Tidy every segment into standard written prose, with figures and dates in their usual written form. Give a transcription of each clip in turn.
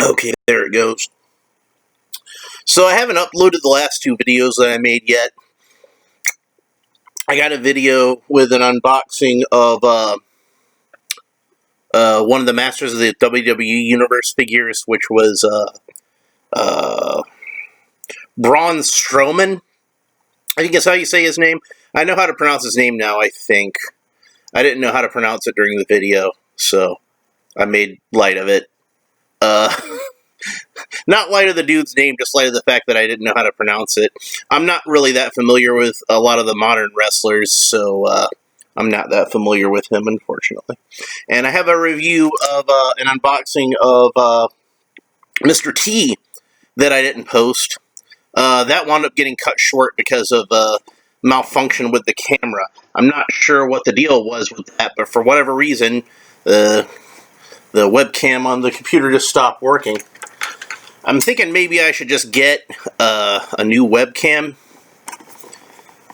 Okay, there it goes. So I haven't uploaded the last two videos that I made yet. I got a video with an unboxing of one of the Masters of the WWE Universe figures, which was Braun Strowman. I think that's how you say his name. I know how to pronounce his name now, I think. I didn't know how to pronounce it during the video, so I made light of it. Not light of the dude's name, just light of the fact that I didn't know how to pronounce it. I'm not really that familiar with a lot of the modern wrestlers, so I'm not that familiar with him, unfortunately. And I have a review of an unboxing of Mr. T that I didn't post. That wound up getting cut short because of malfunction with the camera. I'm not sure what the deal was with that, but for whatever reason, the webcam on the computer just stopped working. I'm thinking maybe I should just get a new webcam,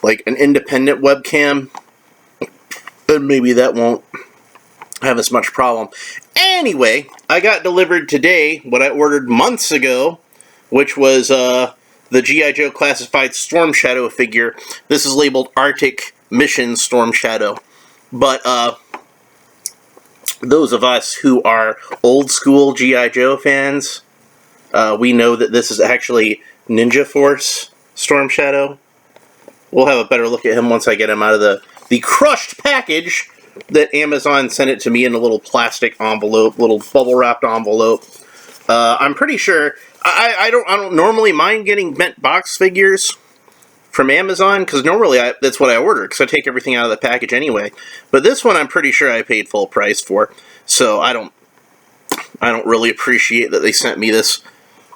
like an independent webcam, and maybe that won't have as much problem. Anyway, I got delivered today what I ordered months ago, which was the G.I. Joe Classified Storm Shadow figure. This is labeled Arctic Mission Storm Shadow. But those of us who are old school G.I. Joe fans, we know that this is actually Ninja Force Storm Shadow. We'll have a better look at him once I get him out of the crushed package that Amazon sent it to me in a little plastic envelope, little bubble wrapped envelope. I'm pretty sure I don't normally mind getting bent box figures from Amazon, because normally that's what I order, because I take everything out of the package anyway. But this one I'm pretty sure I paid full price for, so I don't really appreciate that they sent me this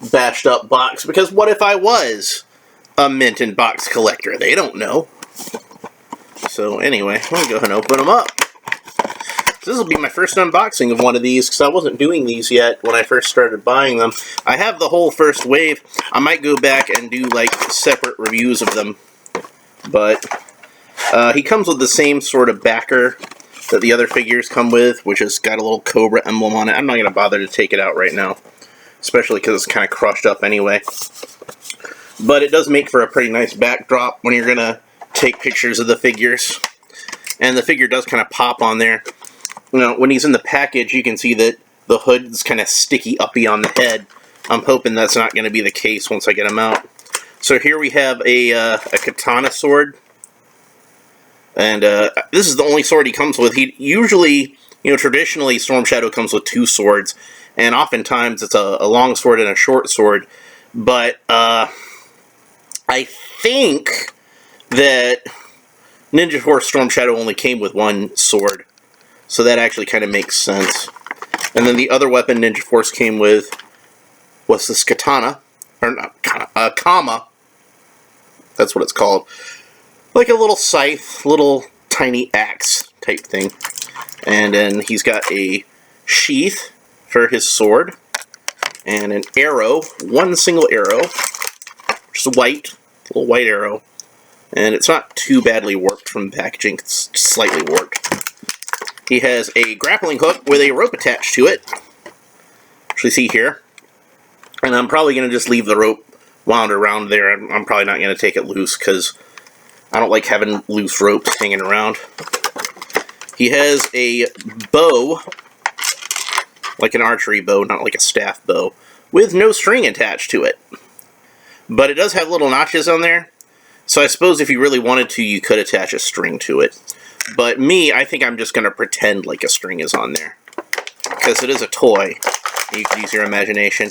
batched up box, because what if I was a mint and box collector? They don't know. So anyway, I'm going to go ahead and open them up. This will be my first unboxing of one of these, because I wasn't doing these yet when I first started buying them. I have the whole first wave. I might go back and do like separate reviews of them. But he comes with the same sort of backer that the other figures come with, which has got a little Cobra emblem on it. I'm not going to bother to take it out right now, especially because it's kind of crushed up anyway. But it does make for a pretty nice backdrop when you're going to take pictures of the figures. And the figure does kind of pop on there. You know, when he's in the package, you can see that the hood's kind of sticky uppy on the head. I'm hoping that's not going to be the case once I get him out. So here we have a katana sword. And this is the only sword he comes with. He usually, traditionally Storm Shadow comes with two swords. And oftentimes it's a long sword and a short sword. But I think that Ninja Force Storm Shadow only came with one sword. So that actually kind of makes sense. And then the other weapon Ninja Force came with was this katana. Or not katana, kama. That's what it's called. Like a little scythe, little tiny axe type thing. And then he's got a sheath for his sword. And an arrow, one single arrow. Which is white, a little white arrow. And it's not too badly warped from the packaging, it's slightly warped. He has a grappling hook with a rope attached to it, which we see here. And I'm probably going to just leave the rope wound around there. I'm probably not going to take it loose, because I don't like having loose ropes hanging around. He has a bow, like an archery bow, not like a staff bow, with no string attached to it. But it does have little notches on there. So I suppose if you really wanted to, you could attach a string to it. But me, I think I'm just going to pretend like a string is on there, because it is a toy. You can use your imagination.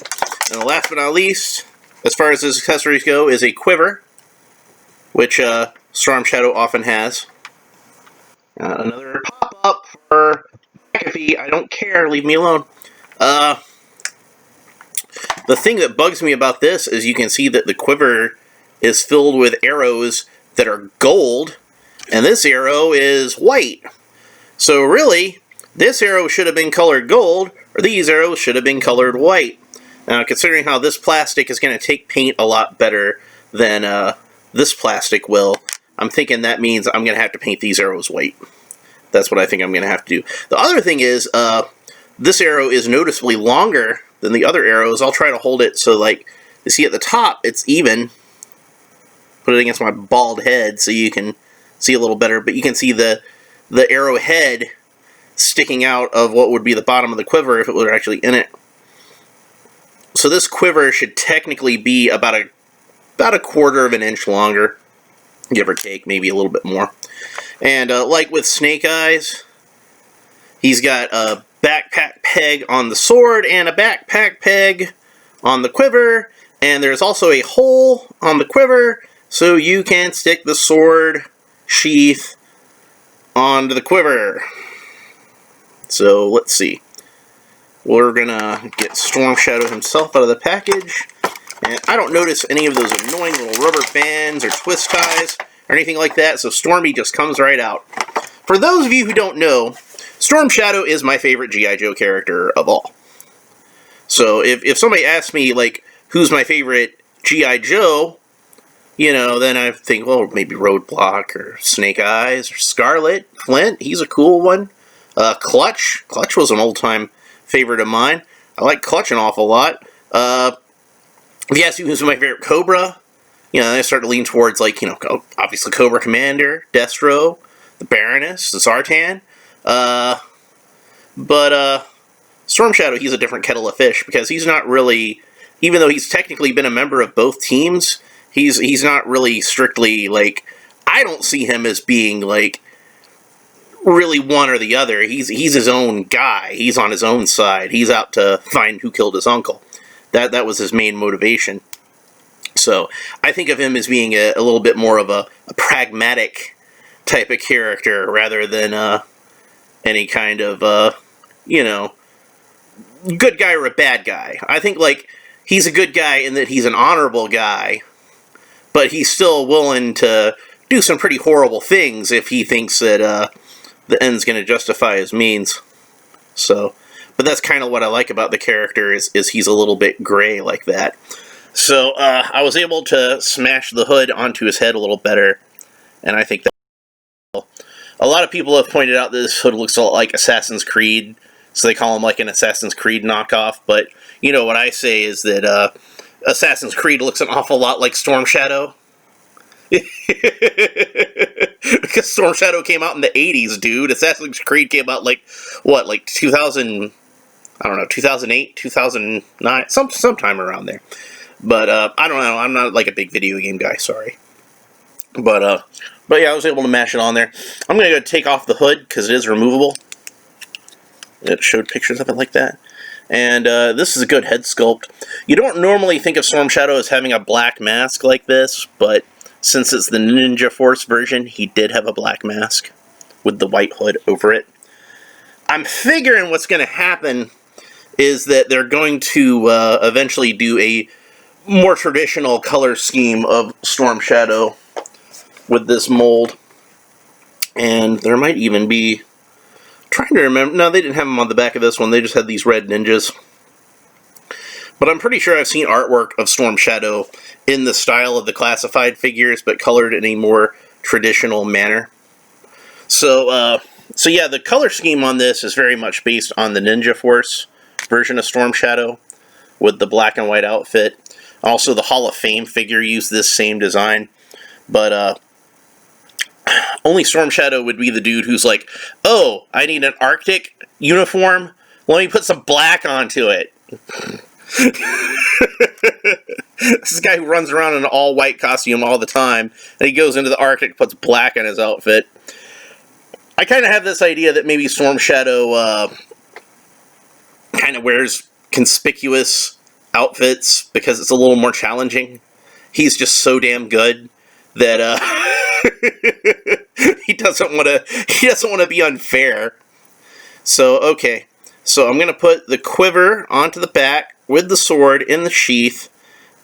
And last but not least, as far as his accessories go, is a quiver, which Storm Shadow often has. Another pop-up for McAfee. I don't care. Leave me alone. The thing that bugs me about this is you can see that the quiver is filled with arrows that are gold, and this arrow is white. So really, this arrow should have been colored gold, or these arrows should have been colored white. Now, considering how this plastic is going to take paint a lot better than this plastic will, I'm thinking that means I'm going to have to paint these arrows white. That's what I think I'm going to have to do. The other thing is, this arrow is noticeably longer than the other arrows. I'll try to hold it so, like, you see at the top, it's even. Put it against my bald head so you can see a little better, but you can see the arrow head sticking out of what would be the bottom of the quiver if it were actually in it. So this quiver should technically be about a 1/4 of an inch longer, give or take, maybe a little bit more. And like with Snake Eyes, he's got a backpack peg on the sword and a backpack peg on the quiver, and there's also a hole on the quiver so you can stick the sword sheath onto the quiver. So let's see. We're gonna get Storm Shadow himself out of the package, and I don't notice any of those annoying little rubber bands or twist ties or anything like that, so Stormy just comes right out. For those of you who don't know, Storm Shadow is my favorite G.I. Joe character of all. So if somebody asks me, like, who's my favorite G.I. Joe, you know, then I think, well, maybe Roadblock or Snake Eyes or Scarlet. Flint, he's a cool one. Clutch. Clutch was an old-time favorite of mine. I like Clutch an awful lot. If you ask me who's my favorite Cobra, you know, I start to lean towards, like, you know, obviously Cobra Commander, Destro, the Baroness, the Zartan. But Storm Shadow, he's a different kettle of fish, because he's not really, even though he's technically been a member of both teams, he's not really strictly, like, I don't see him as being, like, really one or the other. He's his own guy. He's on his own side. He's out to find who killed his uncle. That was his main motivation. So I think of him as being a little bit more of a pragmatic type of character rather than any kind of, you know, good guy or a bad guy. I think, like, he's a good guy in that he's an honorable guy, but he's still willing to do some pretty horrible things if he thinks that the end's going to justify his means. So, but that's kind of what I like about the character, is he's a little bit gray like that. So I was able to smash the hood onto his head a little better, and I think that a lot of people have pointed out that this hood looks a lot like Assassin's Creed, so they call him like an Assassin's Creed knockoff. But you know what I say is that Assassin's Creed looks an awful lot like Storm Shadow. Because Storm Shadow came out in the 80s, dude. Assassin's Creed came out, like, what, like 2000, I don't know, 2008, 2009, sometime around there. But, I don't know, I'm not, like, a big video game guy, sorry. But yeah, I was able to mash it on there. I'm gonna go take off the hood, because it is removable. It showed pictures of it like that. And, this is a good head sculpt. You don't normally think of Storm Shadow as having a black mask like this, but since it's the Ninja Force version, he did have a black mask with the white hood over it. I'm figuring what's going to happen is that they're going to eventually do a more traditional color scheme of Storm Shadow with this mold. And there might even be, trying to remember, no, they didn't have them on the back of this one, they just had these red ninjas. But I'm pretty sure I've seen artwork of Storm Shadow in the style of the classified figures, but colored in a more traditional manner. So yeah, the color scheme on this is very much based on the Ninja Force version of Storm Shadow, with the black and white outfit. Also, the Hall of Fame figure used this same design, but only Storm Shadow would be the dude who's like, oh, I need an Arctic uniform, let me put some black onto it. This is a guy who runs around in an all-white costume all the time, and he goes into the Arctic, puts black on his outfit. I kind of have this idea that maybe Storm Shadow kind of wears conspicuous outfits because it's a little more challenging. He's just so damn good that he doesn't want to be unfair. So okay. So I'm going to put the quiver onto the back with the sword in the sheath,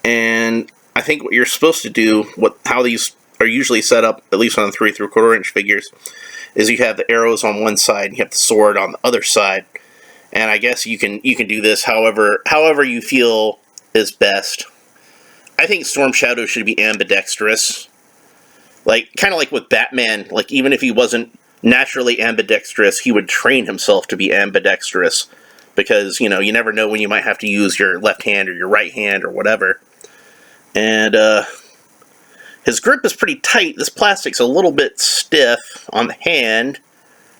and I think what you're supposed to do, how these are usually set up, at least on the 3 3/4 inch figures, is you have the arrows on one side and you have the sword on the other side. And I guess you can do this however you feel is best. I think Storm Shadow should be ambidextrous. Like, kind of like with Batman, like, even if he wasn't naturally ambidextrous, he would train himself to be ambidextrous, because, you know, you never know when you might have to use your left hand or your right hand or whatever. And his grip is pretty tight. This plastic's a little bit stiff on the hand,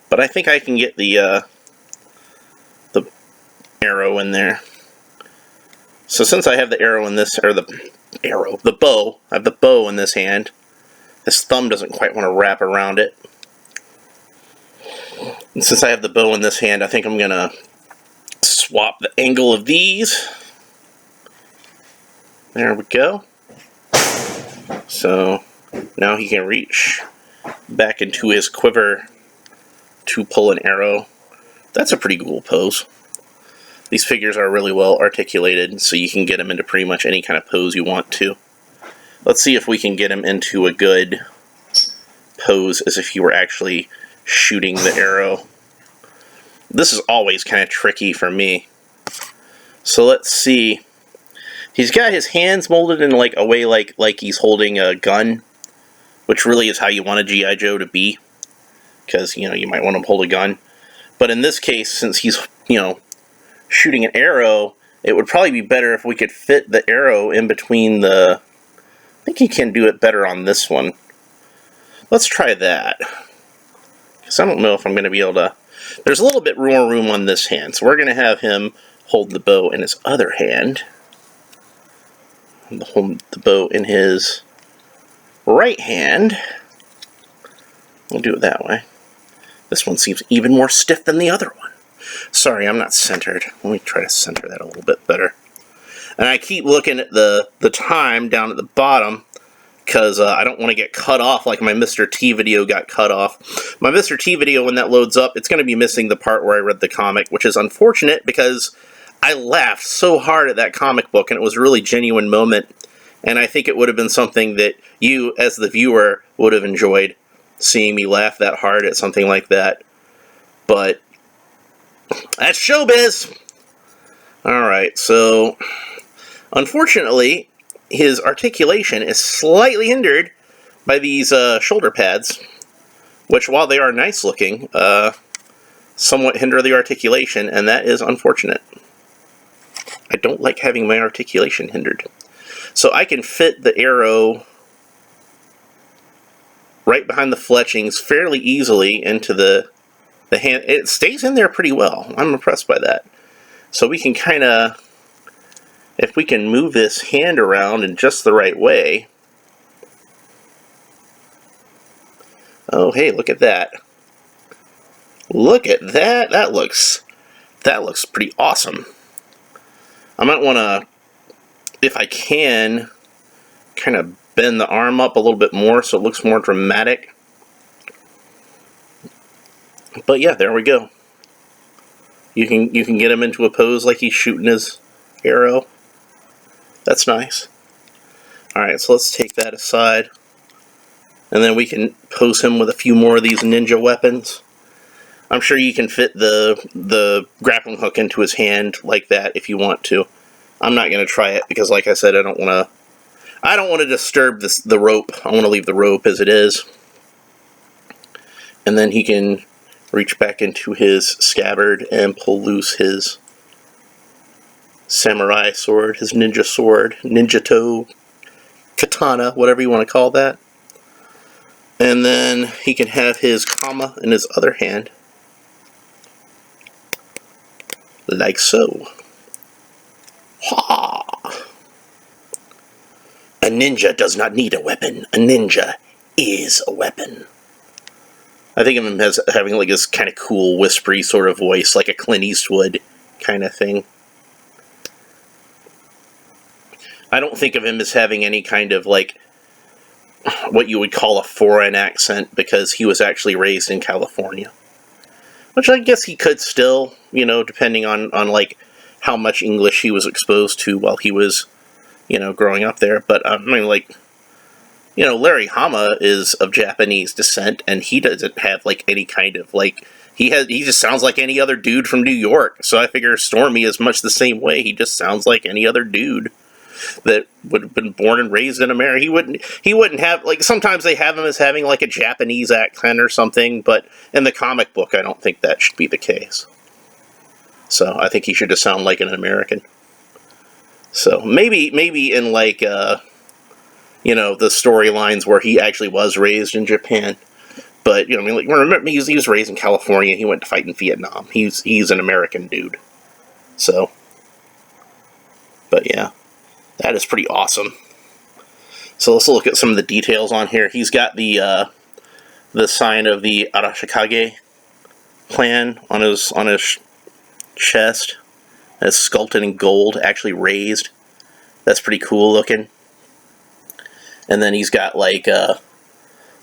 but I think I can get the arrow in there. So since I have the arrow in this, or the bow, I have the bow in this hand. His thumb doesn't quite want to wrap around it. And since I have the bow in this hand, I think I'm going to swap the angle of these. There we go. So now he can reach back into his quiver to pull an arrow. That's a pretty cool pose. These figures are really well articulated, so you can get them into pretty much any kind of pose you want to. Let's see if we can get him into a good pose as if you were actually shooting the arrow. This is always kind of tricky for me. So let's see. He's got his hands molded in like a way like he's holding a gun, which really is how you want a G.I. Joe to be, because, you know, you might want him to hold a gun. But in this case, since he's, you know, shooting an arrow, it would probably be better if we could fit the arrow in between the... I think he can do it better on this one. Let's try that, because I don't know if I'm going to be able to... There's a little bit more room on this hand, so we're going to have him hold the bow in his other hand. Hold the bow in his right hand. We'll do it that way. This one seems even more stiff than the other one. Sorry, I'm not centered. Let me try to center that a little bit better. And I keep looking at the time down at the bottom, because I don't want to get cut off like my Mr. T video got cut off. My Mr. T video, when that loads up, it's going to be missing the part where I read the comic, which is unfortunate because I laughed so hard at that comic book, and it was a really genuine moment. And I think it would have been something that you, as the viewer, would have enjoyed, seeing me laugh that hard at something like that. But that's showbiz! Alright, so unfortunately, his articulation is slightly hindered by these shoulder pads, which, while they are nice looking, somewhat hinder the articulation, and that is unfortunate. I don't like having my articulation hindered. So I can fit the arrow right behind the fletchings fairly easily into the hand. It stays in there pretty well. I'm impressed by that. So we can kind of, if we can move this hand around in just the right way. Oh, hey, look at that. Look at that. That looks pretty awesome. I might want to, if I can, kind of bend the arm up a little bit more so it looks more dramatic. But yeah, there we go. You can get him into a pose like he's shooting his arrow. That's nice. Alright, so let's take that aside. And then we can pose him with a few more of these ninja weapons. I'm sure you can fit the grappling hook into his hand like that if you want to. I'm not going to try it because, like I said, I don't want to disturb the rope. I want to leave the rope as it is. And then he can reach back into his scabbard and pull loose his samurai sword, his ninja toe, katana, whatever you want to call that. And then he can have his kama in his other hand. Like so. Ha! A ninja does not need a weapon. A ninja is a weapon. I think of him as having like this kind of cool, whispery sort of voice, like a Clint Eastwood kind of thing. I don't think of him as having any kind of like what you would call a foreign accent, because he was actually raised in California. Which I guess he could still, you know, depending on like how much English he was exposed to while he was, you know, growing up there. But I mean, like, you know, Larry Hama is of Japanese descent, and he doesn't have like any kind of like, he just sounds like any other dude from New York. So I figure Stormy is much the same way. He just sounds like any other dude that would have been born and raised in America. He wouldn't have, like, sometimes they have him as having like a Japanese accent or something, but in the comic book I don't think that should be the case. So I think he should just sound like an American. So maybe in like the storylines where he actually was raised in Japan. But I mean, like, remember, he was raised in California. He went to fight in Vietnam. He's an American dude. So, but yeah, that is pretty awesome. So let's look at some of the details on here. He's got the sign of the Arashikage clan on his chest. It's sculpted in gold, actually raised. That's pretty cool looking. And then he's got like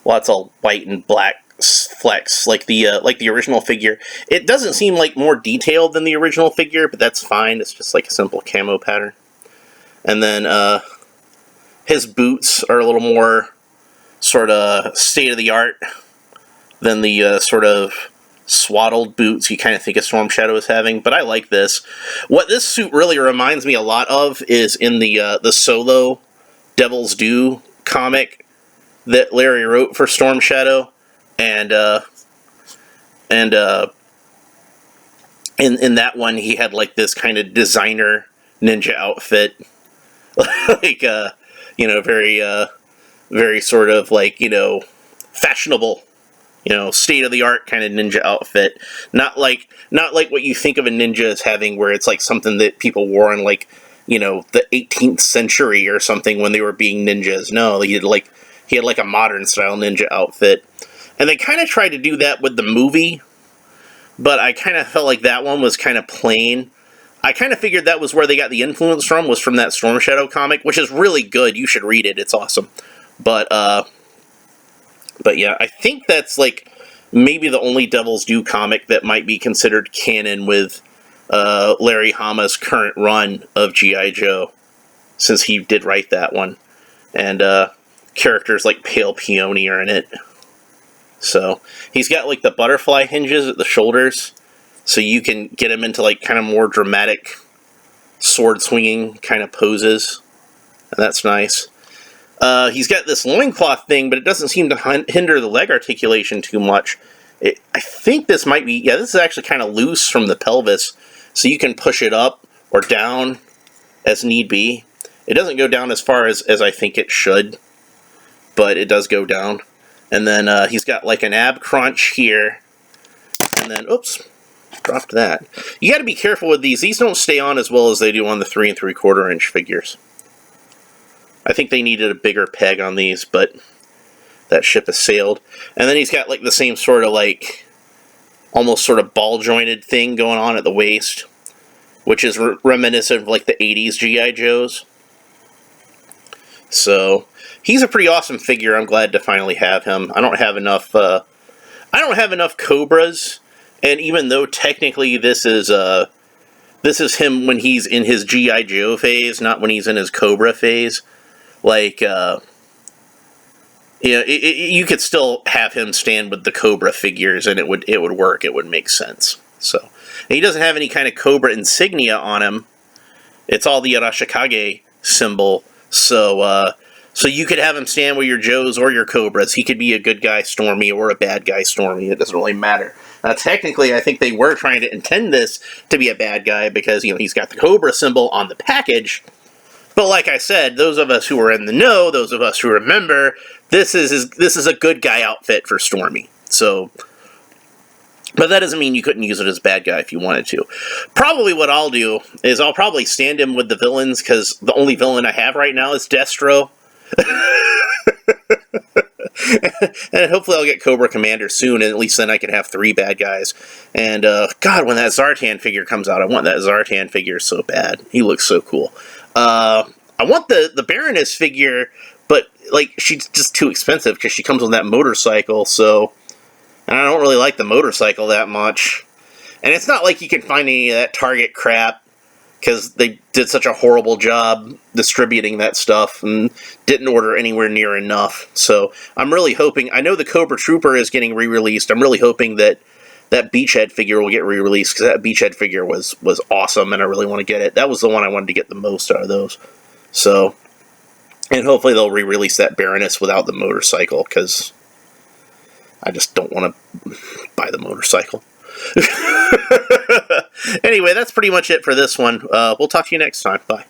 lots of white and black flecks, like the original figure. It doesn't seem like more detailed than the original figure, but that's fine. It's just like a simple camo pattern. And then his boots are a little more sort of state-of-the-art than the sort of swaddled boots you kind of think of Storm Shadow as having, but I like this. What this suit really reminds me a lot of is in the Solo Devil's Due comic that Larry wrote for Storm Shadow, and in that one he had like this kind of designer ninja outfit, like very sort of like fashionable, state-of-the-art kind of ninja outfit. Not like what you think of a ninja as having, where it's like something that people wore in like, the 18th century or something when they were being ninjas. No, he had like a modern style ninja outfit. And they kind of tried to do that with the movie, but I kind of felt like that one was kind of plain. I kind of figured that was where they got the influence from, was from that Storm Shadow comic, which is really good. You should read it. It's awesome. But yeah, I think that's like maybe the only Devil's Due comic that might be considered canon with Larry Hama's current run of G.I. Joe, since he did write that one. And characters like Pale Peony are in it. So he's got like the butterfly hinges at the shoulders, so you can get him into like kind of more dramatic sword swinging kind of poses, and that's nice. He's got this loincloth thing, but it doesn't seem to hinder the leg articulation too much. I think this might be, this is actually kind of loose from the pelvis, so you can push it up or down as need be. It doesn't go down as far as I think it should, but it does go down. And then he's got like an ab crunch here, and then, oops, dropped that. You got to be careful with these. These don't stay on as well as they do on the 3 3/4 inch figures. I think they needed a bigger peg on these, but that ship has sailed. And then he's got like the same sort of like almost sort of ball jointed thing going on at the waist, which is reminiscent of like the 80s G.I. Joes. So he's a pretty awesome figure. I'm glad to finally have him. I don't have enough Cobras, and even though technically this is him when he's in his G.I. Joe phase, not when he's in his Cobra phase. Like, you could still have him stand with the Cobra figures, and it would work. It would make sense. So, and he doesn't have any kind of Cobra insignia on him. It's all the Arashikage symbol. So you could have him stand with your Joes or your Cobras. He could be a good guy Stormy or a bad guy Stormy. It doesn't really matter. Now, technically, I think they were trying to intend this to be a bad guy because, he's got the Cobra symbol on the package. But like I said, those of us who are in the know, those of us who remember, this is a good guy outfit for Stormy. So, but that doesn't mean you couldn't use it as a bad guy if you wanted to. Probably what I'll do is I'll probably stand him with the villains, because the only villain I have right now is Destro. And hopefully I'll get Cobra Commander soon, and at least then I can have 3 bad guys. And God, when that Zartan figure comes out, I want that Zartan figure so bad. He looks so cool. I want the Baroness figure, but like she's just too expensive because she comes on that motorcycle, so, and I don't really like the motorcycle that much. And it's not like you can find any of that Target crap, because they did such a horrible job distributing that stuff and didn't order anywhere near enough. So I'm really hoping, I know the Cobra Trooper is getting re-released. I'm really hoping that Beachhead figure will get re-released, because that Beachhead figure was awesome, and I really want to get it. That was the one I wanted to get the most out of those. So, and hopefully they'll re-release that Baroness without the motorcycle, because I just don't want to buy the motorcycle. Anyway, that's pretty much it for this one. We'll talk to you next time. Bye.